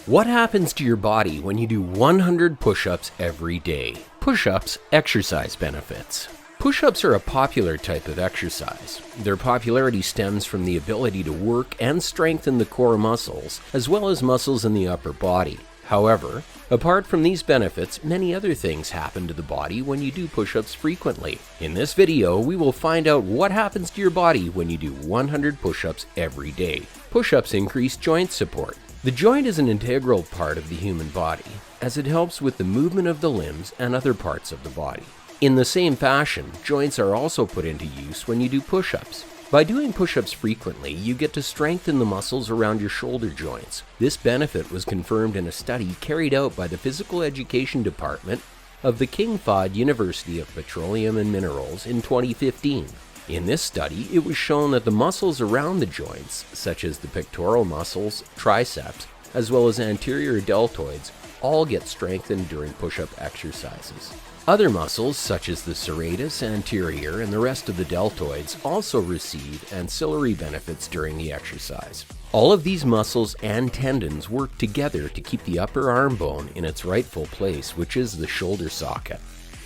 What happens to your body when you do 100 push-ups every day? Push-ups exercise benefits. Push-ups are a popular type of exercise. Their popularity stems from the ability to work and strengthen the core muscles, as well as muscles in the upper body. However, apart from these benefits, many other things happen to the body when you do push-ups frequently. In this video, we will find out what happens to your body when you do 100 push-ups every day. Push-ups increase joint support. The joint is an integral part of the human body, as it helps with the movement of the limbs and other parts of the body. In the same fashion, joints are also put into use when you do push-ups. By doing push-ups frequently, you get to strengthen the muscles around your shoulder joints. This benefit was confirmed in a study carried out by the Physical Education Department of the King Fahd University of Petroleum and Minerals in 2015. In this study, it was shown that the muscles around the joints, such as the pectoral muscles, triceps, as well as anterior deltoids, all get strengthened during push-up exercises. Other muscles, such as the serratus, anterior, and the rest of the deltoids, also receive ancillary benefits during the exercise. All of these muscles and tendons work together to keep the upper arm bone in its rightful place, which is the shoulder socket.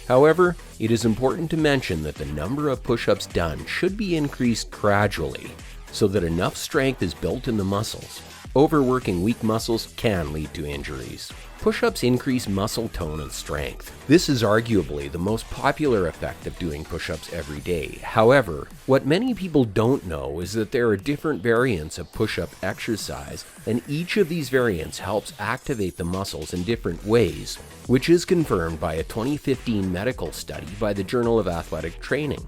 However, it is important to mention that the number of push-ups done should be increased gradually so that enough strength is built in the muscles. Overworking weak muscles can lead to injuries. Push-ups increase muscle tone and strength. This is arguably the most popular effect of doing push-ups every day. However, what many people don't know is that there are different variants of push-up exercise, and each of these variants helps activate the muscles in different ways, which is confirmed by a 2015 medical study by the Journal of Athletic Training.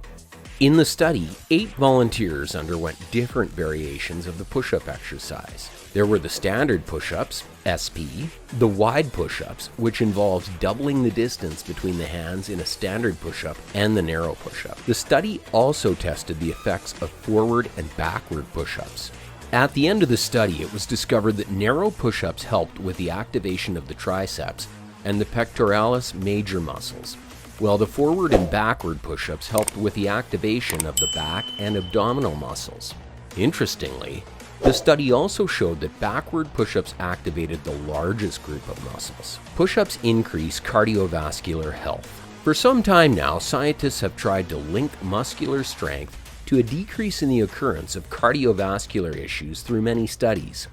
In the study, 8 volunteers underwent different variations of the push-up exercise. There were the standard push-ups, SP, the wide push-ups, which involves doubling the distance between the hands in a standard push-up, and the narrow push-up. The study also tested the effects of forward and backward push-ups. At the end of the study, it was discovered that narrow push-ups helped with the activation of the triceps and the pectoralis major muscles, while the forward and backward push-ups helped with the activation of the back and abdominal muscles. Interestingly, the study also showed that backward push-ups activated the largest group of muscles. Push-ups increase cardiovascular health. For some time now, scientists have tried to link muscular strength to a decrease in the occurrence of cardiovascular issues through many studies.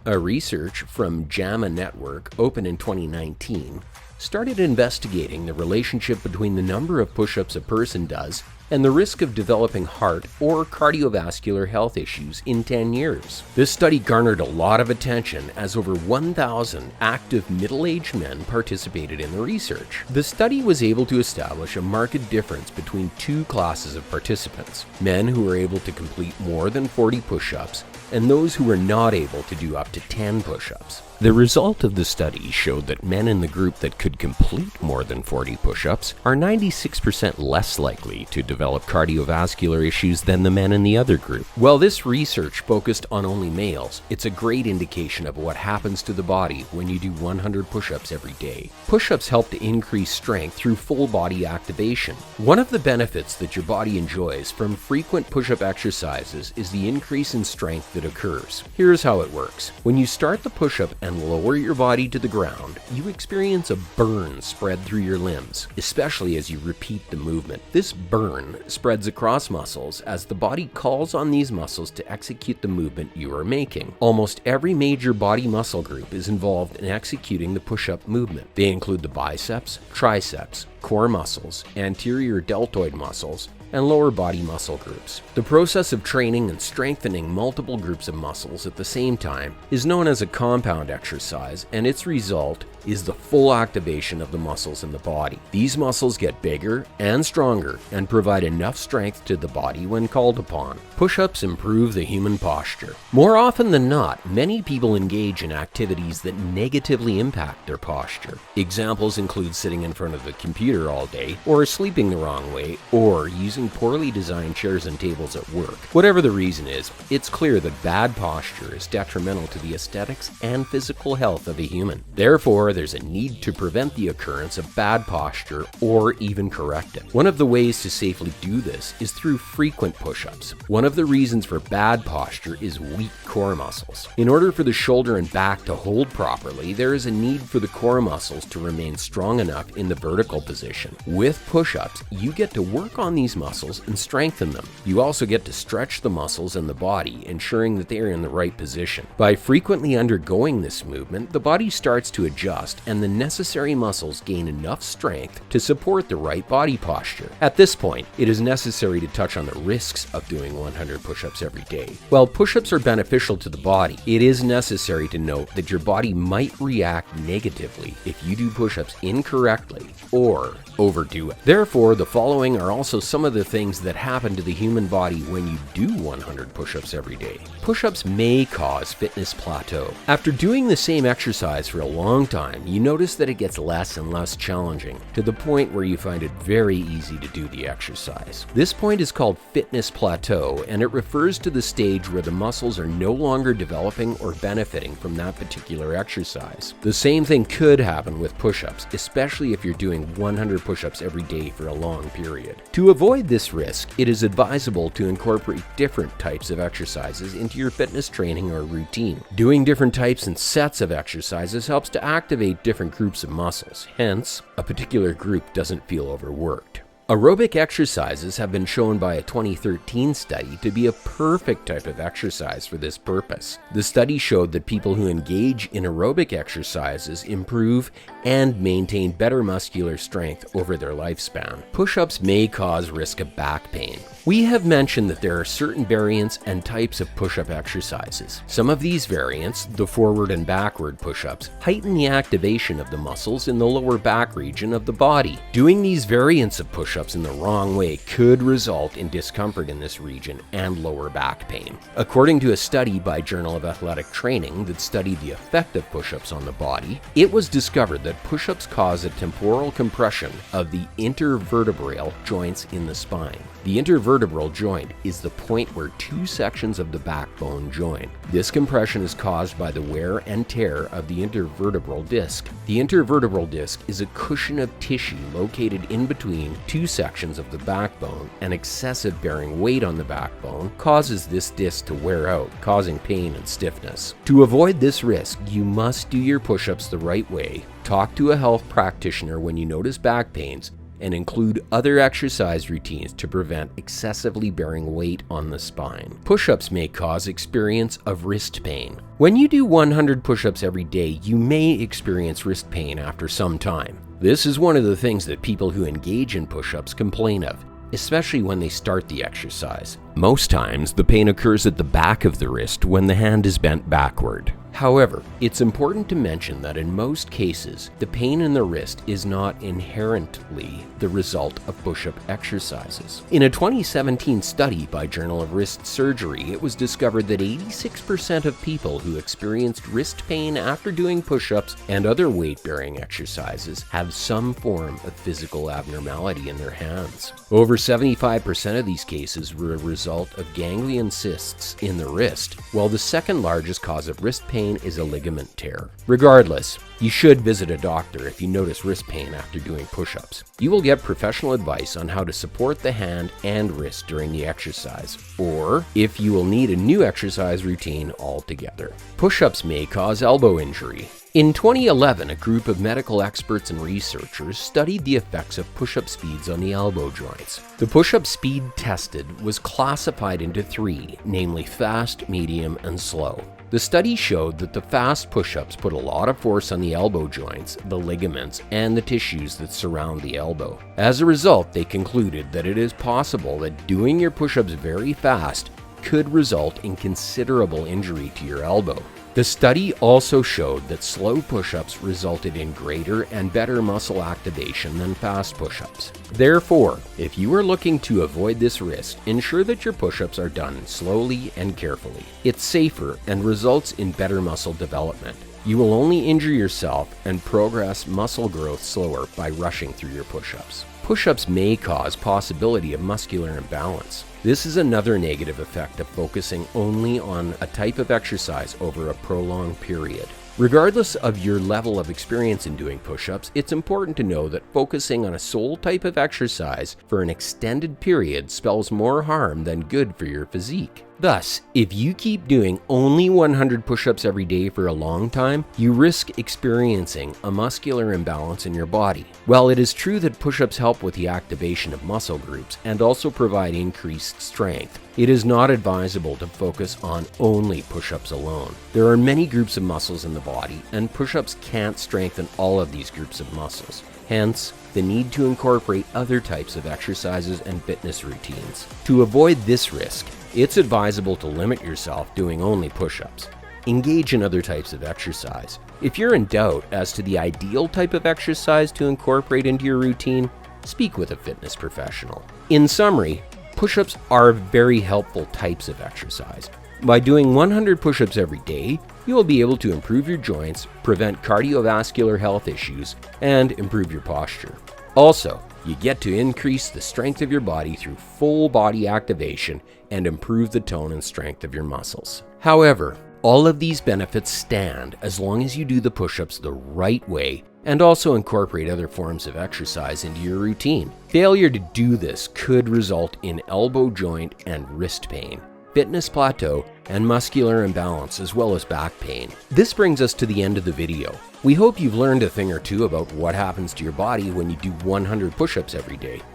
A research from JAMA Network, open in 2019, started investigating the relationship between the number of push-ups a person does and the risk of developing heart or cardiovascular health issues in 10 years. This study garnered a lot of attention as over 1,000 active middle-aged men participated in the research. The study was able to establish a marked difference between two classes of participants: men who were able to complete more than 40 push-ups and those who were not able to do up to 10 push-ups. The result of the study showed that men in the group that could complete more than 40 push-ups are 96% less likely to develop cardiovascular issues than the men in the other group. While this research focused on only males, it's a great indication of what happens to the body when you do 100 push-ups every day. Push-ups help to increase strength through full body activation. One of the benefits that your body enjoys from frequent push-up exercises is the increase in strength that occurs. Here's how it works. When you start the push-up and lower your body to the ground, you experience a burn spread through your limbs, especially as you repeat the movement. This burn spreads across muscles as the body calls on these muscles to execute the movement you are making. Almost every major body muscle group is involved in executing the push-up movement. They include the biceps, triceps, core muscles, anterior deltoid muscles, and lower body muscle groups. The process of training and strengthening multiple groups of muscles at the same time is known as a compound exercise, and its result is the full activation of the muscles in the body. These muscles get bigger and stronger and provide enough strength to the body when called upon. Push-ups improve the human posture. More often than not, many people engage in activities that negatively impact their posture. Examples include sitting in front of the computer all day, or sleeping the wrong way, or using using poorly designed chairs and tables at work. Whatever the reason is, it's clear that bad posture is detrimental to the aesthetics and physical health of a human. Therefore, there's a need to prevent the occurrence of bad posture or even correct it. One of the ways to safely do this is through frequent push-ups. One of the reasons for bad posture is weak core muscles. In order for the shoulder and back to hold properly, there is a need for the core muscles to remain strong enough in the vertical position. With push-ups, you get to work on these muscles and strengthen them. You also get to stretch the muscles in the body, ensuring that they are in the right position. By frequently undergoing this movement, the body starts to adjust and the necessary muscles gain enough strength to support the right body posture. At this point, it is necessary to touch on the risks of doing 100 push-ups every day. While push-ups are beneficial to the body, it is necessary to note that your body might react negatively if you do push-ups incorrectly or overdo it. Therefore, the following are also some of the things that happen to the human body when you do 100 push-ups every day. Push-ups may cause fitness plateau. After doing the same exercise for a long time, you notice that it gets less and less challenging, to the point where you find it very easy to do the exercise. This point is called fitness plateau, and it refers to the stage where the muscles are no longer developing or benefiting from that particular exercise. The same thing could happen with push-ups, especially if you're doing 100 push-ups every day for a long period. To avoid this risk, it is advisable to incorporate different types of exercises into your fitness training or routine. Doing different types and sets of exercises helps to activate different groups of muscles. Hence, a particular group doesn't feel overworked. Aerobic exercises have been shown by a 2013 study to be a perfect type of exercise for this purpose. The study showed that people who engage in aerobic exercises improve and maintain better muscular strength over their lifespan. Push-ups may cause risk of back pain. We have mentioned that there are certain variants and types of push-up exercises. Some of these variants, the forward and backward push-ups, heighten the activation of the muscles in the lower back region of the body. Doing these variants of push-ups in the wrong way could result in discomfort in this region and lower back pain. According to a study by Journal of Athletic Training that studied the effect of push-ups on the body, it was discovered that push-ups cause a temporal compression of the intervertebral joints in the spine. The intervertebral joint is the point where two sections of the backbone join. This compression is caused by the wear and tear of the intervertebral disc. The intervertebral disc is a cushion of tissue located in between two sections of the backbone, and excessive bearing weight on the backbone causes this disc to wear out, causing pain and stiffness. To avoid this risk, you must do your push-ups the right way, talk to a health practitioner when you notice back pains, and include other exercise routines to prevent excessively bearing weight on the spine. Push-ups may cause experience of wrist pain. When you do 100 push-ups every day, you may experience wrist pain after some time. This is one of the things that people who engage in push-ups complain of, especially when they start the exercise. Most times, the pain occurs at the back of the wrist when the hand is bent backward. However, it's important to mention that in most cases, the pain in the wrist is not inherently the result of push-up exercises. In a 2017 study by Journal of Wrist Surgery, it was discovered that 86% of people who experienced wrist pain after doing push-ups and other weight-bearing exercises have some form of physical abnormality in their hands. Over 75% of these cases were a result of ganglion cysts in the wrist, while the second largest cause of wrist pain is a ligament tear. Regardless, you should visit a doctor if you notice wrist pain after doing push-ups. You will get professional advice on how to support the hand and wrist during the exercise, or if you will need a new exercise routine altogether. Push-ups may cause elbow injury. In 2011, a group of medical experts and researchers studied the effects of push-up speeds on the elbow joints. The push-up speed tested was classified into three, namely fast, medium, and slow. The study showed that the fast push-ups put a lot of force on the elbow joints, the ligaments, and the tissues that surround the elbow. As a result, they concluded that it is possible that doing your push-ups very fast could result in considerable injury to your elbow. The study also showed that slow push-ups resulted in greater and better muscle activation than fast push-ups. Therefore, if you are looking to avoid this risk, ensure that your push-ups are done slowly and carefully. It's safer and results in better muscle development. You will only injure yourself and progress muscle growth slower by rushing through your push-ups. Push-ups may cause possibility of muscular imbalance. This is another negative effect of focusing only on a type of exercise over a prolonged period. Regardless of your level of experience in doing push-ups, it's important to know that focusing on a sole type of exercise for an extended period spells more harm than good for your physique. Thus, if you keep doing only 100 push-ups every day for a long time, you risk experiencing a muscular imbalance in your body. While it is true that push-ups help with the activation of muscle groups and also provide increased strength, it is not advisable to focus on only push-ups alone. There are many groups of muscles in the body, and push-ups can't strengthen all of these groups of muscles. Hence, the need to incorporate other types of exercises and fitness routines. To avoid this risk, it's advisable to limit yourself doing only push-ups. Engage in other types of exercise. If you're in doubt as to the ideal type of exercise to incorporate into your routine, speak with a fitness professional. In summary, push-ups are very helpful types of exercise. By doing 100 push-ups every day, you will be able to improve your joints, prevent cardiovascular health issues, and improve your posture. Also, you get to increase the strength of your body through full body activation and improve the tone and strength of your muscles. However, all of these benefits stand as long as you do the push-ups the right way and also incorporate other forms of exercise into your routine. Failure to do this could result in elbow joint and wrist pain, fitness plateau, and muscular imbalance, as well as back pain. This brings us to the end of the video. We hope you've learned a thing or two about what happens to your body when you do 100 push-ups every day.